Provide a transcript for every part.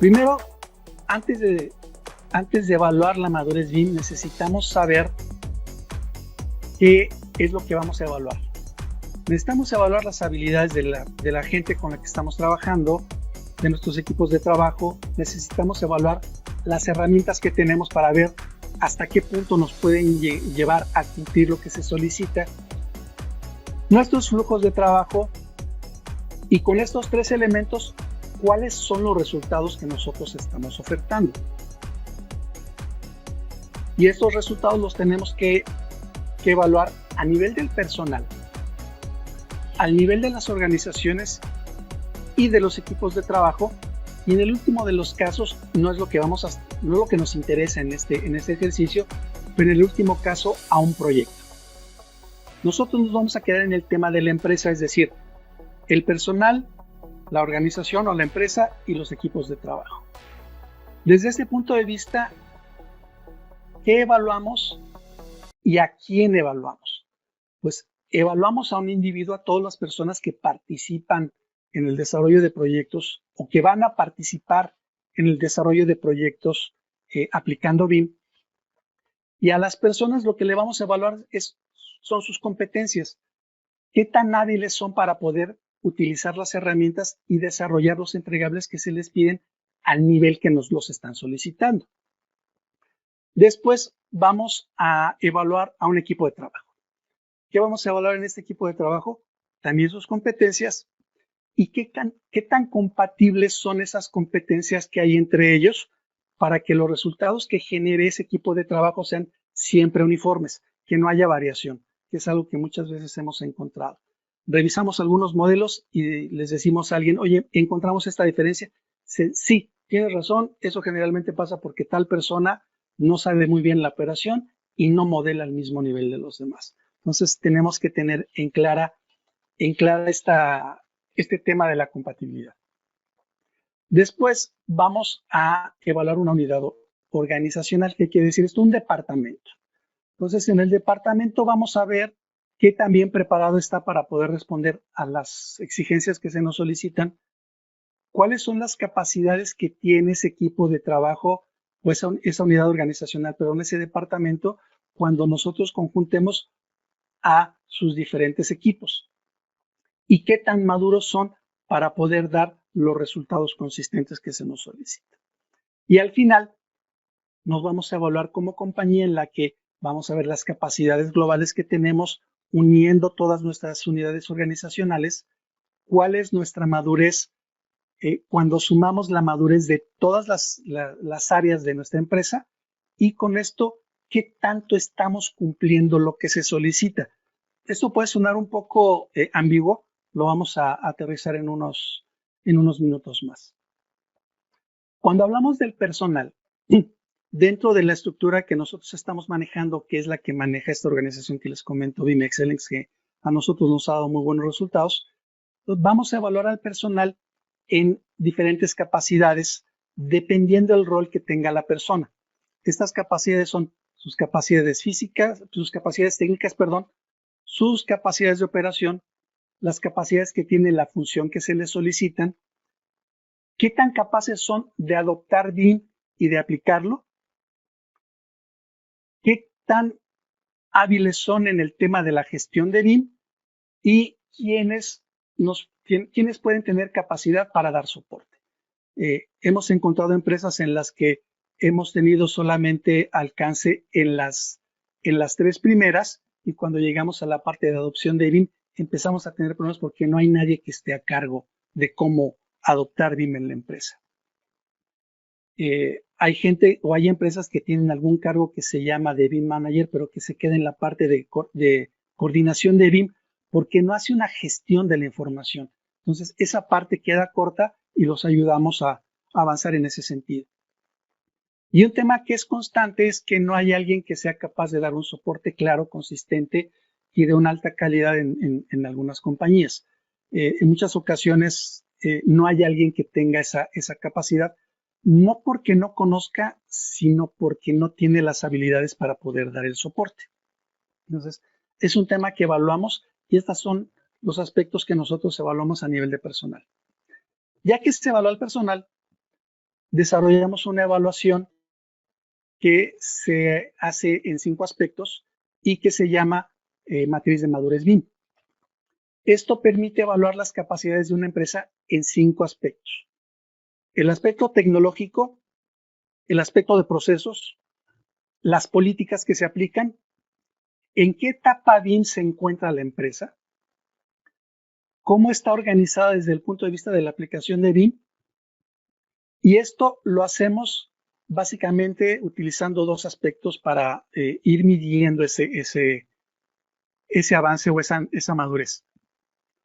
Primero, antes de evaluar la madurez BIM, necesitamos saber qué es lo que vamos a evaluar. Necesitamos evaluar las habilidades de la gente con la que estamos trabajando, de nuestros equipos de trabajo. Necesitamos evaluar las herramientas que tenemos para ver hasta qué punto nos pueden llevar a cumplir lo que se solicita, nuestros flujos de trabajo, y con estos tres elementos, cuáles son los resultados que nosotros estamos ofertando. Y estos resultados los tenemos que evaluar a nivel del personal, al nivel de las organizaciones y de los equipos de trabajo, y en el último de los casos no es lo que nos interesa en este ejercicio, pero en el último caso a un proyecto. Nosotros nos vamos a quedar en el tema de la empresa, es decir, el personal, la organización o la empresa y los equipos de trabajo. Desde este punto de vista, ¿qué evaluamos y a quién evaluamos? Pues evaluamos a un individuo, a todas las personas que participan en el desarrollo de proyectos o que van a participar en el desarrollo de proyectos aplicando BIM. Y a las personas lo que le vamos a evaluar son sus competencias. ¿Qué tan hábiles son para poder utilizar las herramientas y desarrollar los entregables que se les piden al nivel que nos los están solicitando? Después vamos a evaluar a un equipo de trabajo. ¿Qué vamos a evaluar en este equipo de trabajo? También sus competencias y qué tan compatibles son esas competencias que hay entre ellos para que los resultados que genere ese equipo de trabajo sean siempre uniformes, que no haya variación, que es algo que muchas veces hemos encontrado. Revisamos algunos modelos y les decimos a alguien, oye, ¿encontramos esta diferencia? Sí, tienes razón, eso generalmente pasa porque tal persona no sabe muy bien la operación y no modela al mismo nivel de los demás. Entonces tenemos que tener en clara este tema de la compatibilidad. Después vamos a evaluar una unidad organizacional. ¿Qué quiere decir esto? Un departamento. Entonces, en el departamento vamos a ver qué tan bien preparado está para poder responder a las exigencias que se nos solicitan, cuáles son las capacidades que tiene ese equipo de trabajo o esa unidad organizacional, perdón, ese departamento, cuando nosotros conjuntemos a sus diferentes equipos. Y qué tan maduros son para poder dar los resultados consistentes que se nos solicitan. Y al final nos vamos a evaluar como compañía, en la que vamos a ver las capacidades globales que tenemos uniendo todas nuestras unidades organizacionales, cuál es nuestra madurez cuando sumamos la madurez de todas las áreas de nuestra empresa, y con esto qué tanto estamos cumpliendo lo que se solicita. Esto puede sonar un poco ambiguo, lo vamos a aterrizar en unos minutos más. Cuando hablamos del personal, dentro de la estructura que nosotros estamos manejando, que es la que maneja esta organización que les comento, BIM Excellence, que a nosotros nos ha dado muy buenos resultados, vamos a evaluar al personal en diferentes capacidades, dependiendo del rol que tenga la persona. Estas capacidades son sus capacidades físicas, sus capacidades técnicas, perdón, sus capacidades de operación, las capacidades que tiene la función que se les solicitan, qué tan capaces son de adoptar BIM y de aplicarlo, qué tan hábiles son en el tema de la gestión de BIM y quiénes pueden tener capacidad para dar soporte. Hemos encontrado empresas en las que hemos tenido solamente alcance en las tres primeras, y cuando llegamos a la parte de adopción de BIM empezamos a tener problemas porque no hay nadie que esté a cargo de cómo adoptar BIM en la empresa. Hay gente o hay empresas que tienen algún cargo que se llama de BIM Manager, pero que se queda en la parte de coordinación de BIM porque no hace una gestión de la información. Entonces, esa parte queda corta y los ayudamos a avanzar en ese sentido. Y un tema que es constante es que no hay alguien que sea capaz de dar un soporte claro, consistente y de una alta calidad en algunas compañías. En muchas ocasiones no hay alguien que tenga esa capacidad, no porque no conozca, sino porque no tiene las habilidades para poder dar el soporte. Entonces, es un tema que evaluamos y estos son los aspectos que nosotros evaluamos a nivel de personal. Ya que se evalúa el personal, desarrollamos una evaluación que se hace en 5 aspectos y que se llama matriz de madurez BIM. Esto permite evaluar las capacidades de una empresa en 5 aspectos. El aspecto tecnológico, el aspecto de procesos, las políticas que se aplican, en qué etapa BIM se encuentra la empresa, cómo está organizada desde el punto de vista de la aplicación de BIM, y esto lo hacemos básicamente utilizando 2 aspectos para ir midiendo ese avance o esa madurez.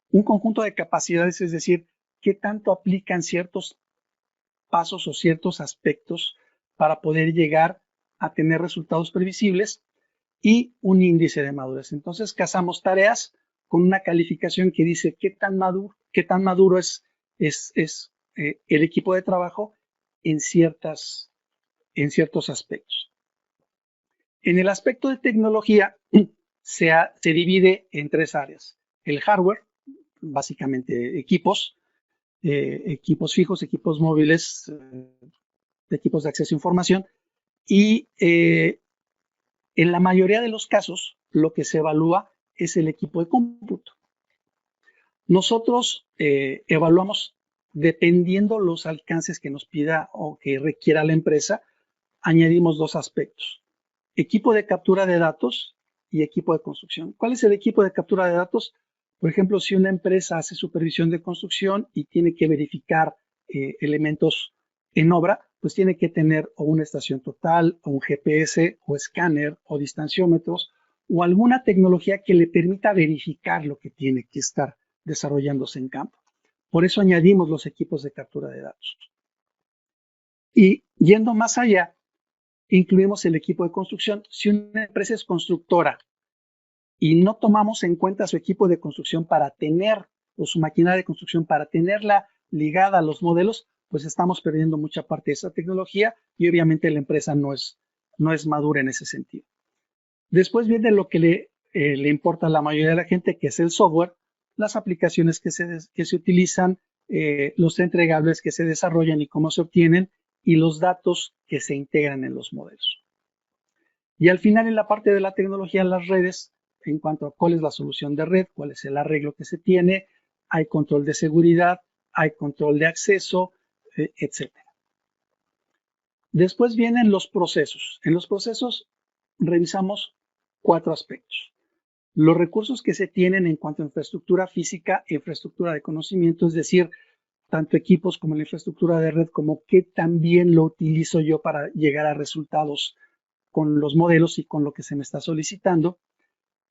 Un conjunto de capacidades, es decir, qué tanto aplican ciertos pasos o ciertos aspectos para poder llegar a tener resultados previsibles, y un índice de madurez. Entonces, casamos tareas con una calificación que dice qué tan maduro es el equipo de trabajo en ciertos aspectos. En el aspecto de tecnología se divide en 3 áreas. El hardware, básicamente equipos fijos, equipos móviles, equipos de acceso a información, y en la mayoría de los casos lo que se evalúa es el equipo de cómputo. Nosotros evaluamos dependiendo los alcances que nos pida o que requiera la empresa, añadimos 2 aspectos: equipo de captura de datos y equipo de construcción. ¿Cuál es el equipo de captura de datos? Por ejemplo, si una empresa hace supervisión de construcción y tiene que verificar elementos en obra, pues tiene que tener o una estación total, o un GPS, o escáner, o distanciómetros, o alguna tecnología que le permita verificar lo que tiene que estar desarrollándose en campo. Por eso añadimos los equipos de captura de datos. Y yendo más allá, incluimos el equipo de construcción. Si una empresa es constructora y no tomamos en cuenta su equipo de construcción para tener, o su maquinaria de construcción para tenerla ligada a los modelos, pues estamos perdiendo mucha parte de esa tecnología y obviamente la empresa no es madura en ese sentido. Después viene lo que le importa a la mayoría de la gente, que es el software, las aplicaciones que se utilizan, los entregables que se desarrollan y cómo se obtienen, y los datos que se integran en los modelos. Y al final, en la parte de la tecnología, las redes, en cuanto a cuál es la solución de red, cuál es el arreglo que se tiene, hay control de seguridad, hay control de acceso, etc. Después vienen los procesos. En los procesos revisamos 4 aspectos: los recursos que se tienen en cuanto a infraestructura física e infraestructura de conocimiento, es decir, tanto equipos como la infraestructura de red, como qué también lo utilizo yo para llegar a resultados con los modelos y con lo que se me está solicitando.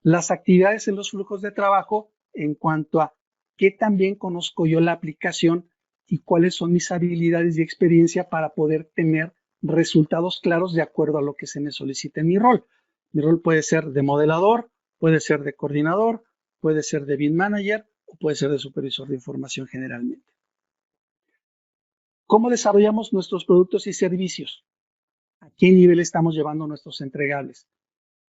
Las actividades en los flujos de trabajo en cuanto a qué también conozco yo la aplicación y cuáles son mis habilidades y experiencia para poder tener resultados claros de acuerdo a lo que se me solicita en mi rol. Mi rol puede ser de modelador, puede ser de coordinador, puede ser de BIM manager o puede ser de supervisor de información generalmente. ¿Cómo desarrollamos nuestros productos y servicios? ¿A qué nivel estamos llevando nuestros entregables?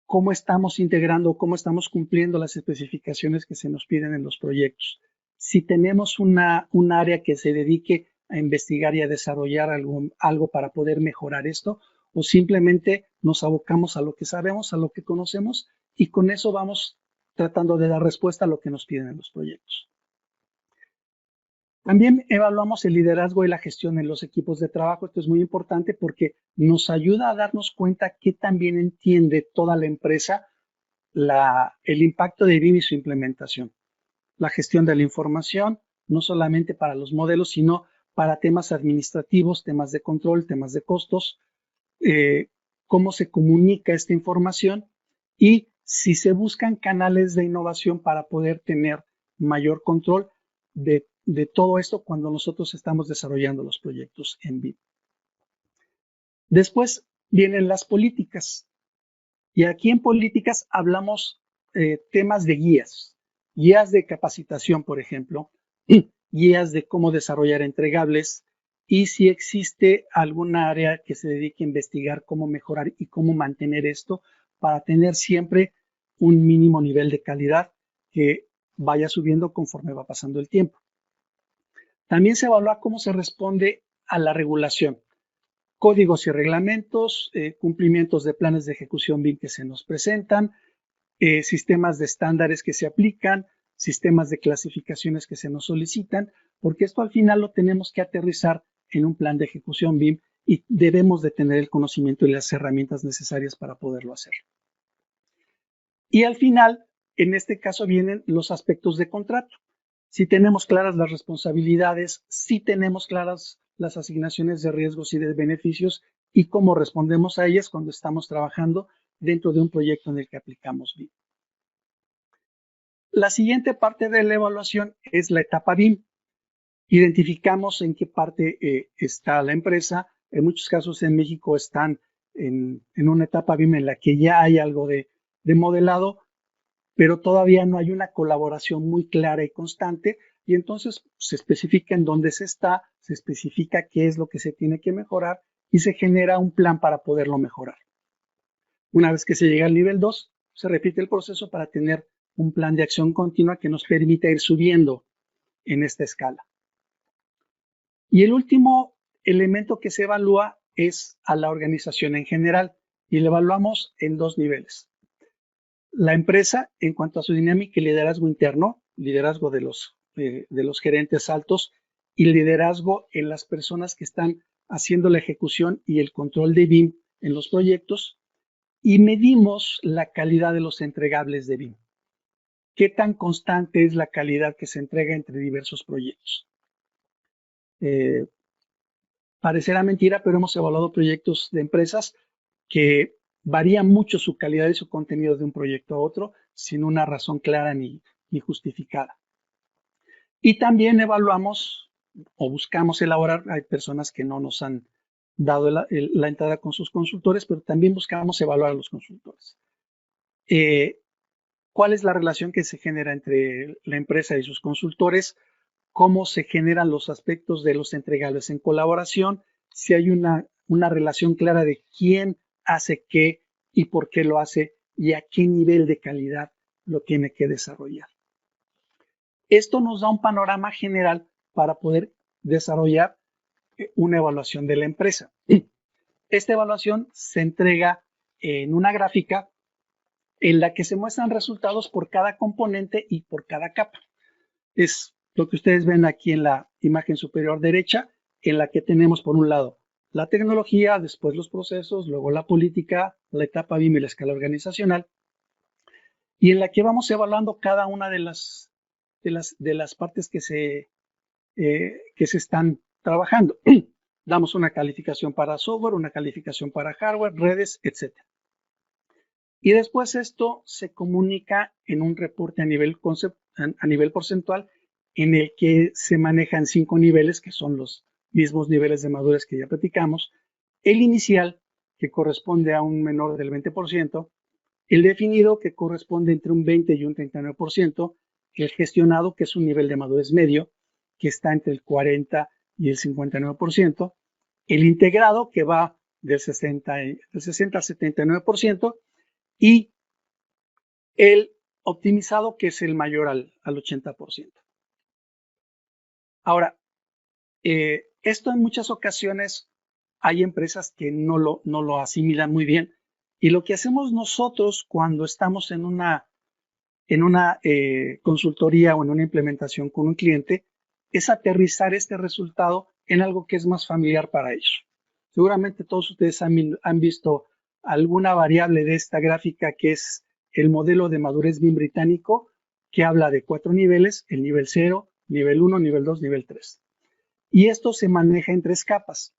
¿Cómo estamos integrando, cómo estamos cumpliendo las especificaciones que se nos piden en los proyectos? Si tenemos un área que se dedique a investigar y a desarrollar algo para poder mejorar esto, o simplemente nos abocamos a lo que sabemos, a lo que conocemos, y con eso vamos tratando de dar respuesta a lo que nos piden en los proyectos. También evaluamos el liderazgo y la gestión en los equipos de trabajo. Esto es muy importante porque nos ayuda a darnos cuenta que también entiende toda la empresa el impacto de BIM y su implementación. La gestión de la información, no solamente para los modelos, sino para temas administrativos, temas de control, temas de costos, cómo se comunica esta información y si se buscan canales de innovación para poder tener mayor control de todo esto cuando nosotros estamos desarrollando los proyectos en BIM. Después vienen las políticas. Y aquí en políticas hablamos temas de guías de capacitación, por ejemplo, guías de cómo desarrollar entregables, y si existe alguna área que se dedique a investigar cómo mejorar y cómo mantener esto para tener siempre un mínimo nivel de calidad que vaya subiendo conforme va pasando el tiempo. También se evalúa cómo se responde a la regulación. códigos y reglamentos, cumplimientos de planes de ejecución BIM que se nos presentan, sistemas de estándares que se aplican, sistemas de clasificaciones que se nos solicitan, porque esto al final lo tenemos que aterrizar en un plan de ejecución BIM y debemos de tener el conocimiento y las herramientas necesarias para poderlo hacer. Y al final, en este caso vienen los aspectos de contrato. Si tenemos claras las responsabilidades, si tenemos claras las asignaciones de riesgos y de beneficios y cómo respondemos a ellas cuando estamos trabajando dentro de un proyecto en el que aplicamos BIM. La siguiente parte de la evaluación es la etapa BIM. Identificamos en qué parte está la empresa. En muchos casos en México están en una etapa BIM en la que ya hay algo de modelado, pero todavía no hay una colaboración muy clara y constante, y entonces se especifica en dónde se está, se especifica qué es lo que se tiene que mejorar y se genera un plan para poderlo mejorar. Una vez que se llega al nivel 2, se repite el proceso para tener un plan de acción continua que nos permita ir subiendo en esta escala. Y el último elemento que se evalúa es a la organización en general, y la evaluamos en dos niveles. La empresa, en cuanto a su dinámica y liderazgo interno, liderazgo de los gerentes altos y liderazgo en las personas que están haciendo la ejecución y el control de BIM en los proyectos, y medimos la calidad de los entregables de BIM. ¿Qué tan constante es la calidad que se entrega entre diversos proyectos? Parecerá mentira, pero hemos evaluado proyectos de empresas que varía mucho su calidad y su contenido de un proyecto a otro sin una razón clara ni justificada. Y también evaluamos o buscamos elaborar, hay personas que no nos han dado la entrada con sus consultores, pero también buscamos evaluar a los consultores. ¿Cuál es la relación que se genera entre la empresa y sus consultores? ¿Cómo se generan los aspectos de los entregables en colaboración? Si hay una relación clara de quién hace qué y por qué lo hace y a qué nivel de calidad lo tiene que desarrollar. Esto nos da un panorama general para poder desarrollar una evaluación de la empresa. Esta evaluación se entrega en una gráfica en la que se muestran resultados por cada componente y por cada capa. Es lo que ustedes ven aquí en la imagen superior derecha, en la que tenemos por un lado la tecnología, después los procesos, luego la política, la etapa BIM y la escala organizacional, y en la que vamos evaluando cada una de las partes que se están trabajando. Damos una calificación para software, una calificación para hardware, redes, etc. Y después esto se comunica en un reporte a nivel porcentual en el que se manejan 5 niveles, que son los mismos niveles de madurez que ya platicamos. El inicial, que corresponde a un menor del 20%, el definido, que corresponde entre un 20 y un 39%, el gestionado, que es un nivel de madurez medio, que está entre el 40 y el 59%, el integrado, que va del 60 al 79%, y el optimizado, que es el mayor al 80%. Ahora, esto en muchas ocasiones hay empresas que no lo asimilan muy bien, y lo que hacemos nosotros cuando estamos en una consultoría o en una implementación con un cliente es aterrizar este resultado en algo que es más familiar para ellos. Seguramente todos ustedes han visto alguna variable de esta gráfica, que es el modelo de madurez BIM británico, que habla de 4 niveles: el nivel 0, nivel 1, nivel 2, nivel 3. Y esto se maneja en 3 capas.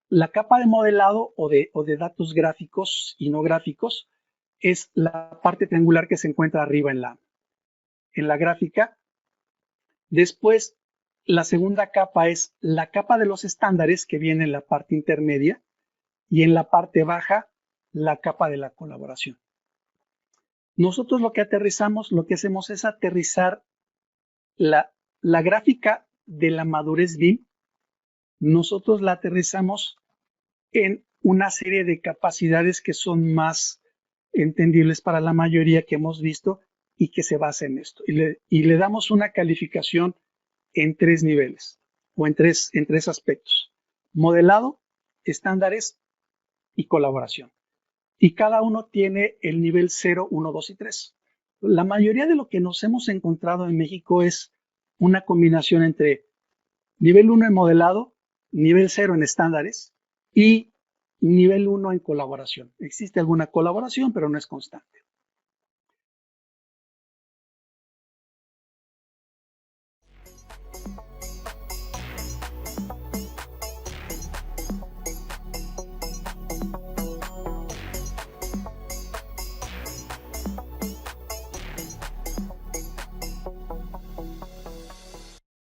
La capa de modelado o de datos gráficos y no gráficos es la parte triangular que se encuentra arriba en la gráfica. Después, la segunda capa es la capa de los estándares, que viene en la parte intermedia, y en la parte baja, la capa de la colaboración. Nosotros lo que hacemos es aterrizar la gráfica de la madurez BIM. Nosotros la aterrizamos en una serie de capacidades que son más entendibles para la mayoría, que hemos visto y que se basa en esto. Y le damos una calificación en 3 niveles o en tres aspectos: modelado, estándares y colaboración. Y cada uno tiene el nivel 0, 1, 2 y 3. La mayoría de lo que nos hemos encontrado en México es una combinación entre nivel 1 en modelado, nivel 0 en estándares y nivel 1 en colaboración. Existe alguna colaboración, pero no es constante.